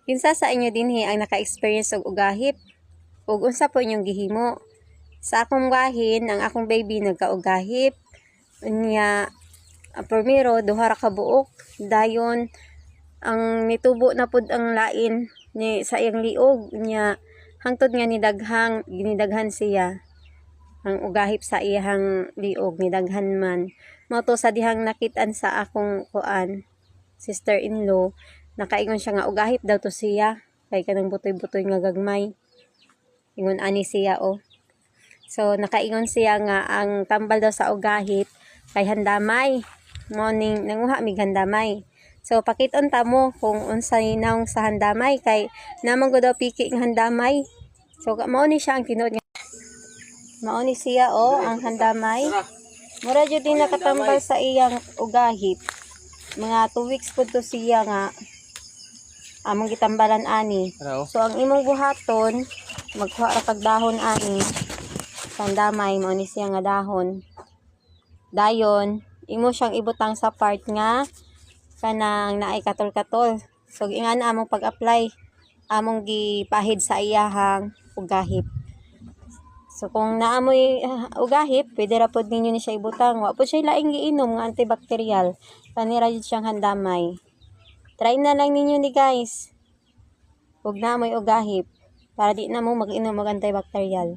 Kinsa sa inyo dinhi ang naka-experience og ugahip? Ug unsa po inyong gihimo? Sa akong bahin, ang akong baby nagkaugahip. Unya, primero duha ra ka buok, dayon ang nitubo na pud ang lain ni sa iyang liog. Unya, hangtod nga ginidaghan siya ang ugahip sa iyang liog, nidaghan man. Mao to sa dihang nakit-an sa akong sister-in-law, nakaingon siya nga ugahip daw to siya kay kanang butoy-butoy nga gagmay. Ingon ani siya So nakaingon siya nga ang tambal daw sa ugahip kay handamay. Morning nanguha mig handamay. So pakit-on ta mo kung unsay naong sa handamay kay namang ko daw piki ng handamay. So mao ni siya ang tinuod nga. Mao ni siya ang handamay. Mura jud din nakatambal sa iyang ugahip. Mga 2 weeks pud to siya nga among gitambalan ani. So ang imong buhaton magkuha ra kag dahon ani. Sandamay mo ni siya nga dahon. Dayon imo siyang ibutang sa part nga kanang naay katol-katol. So ingan among pag-apply among gipahid sa iyahang ugahip. So kung naamoy ugahip, pwede ra pud ninyo ni siya ibutang. Wa pud siya laing giinom nga antibacterial. Kanira jud siyang handamay. Try na lang ninyo ni guys. Ug naamoy ugahip para di na mo mag-inom og antibacterial.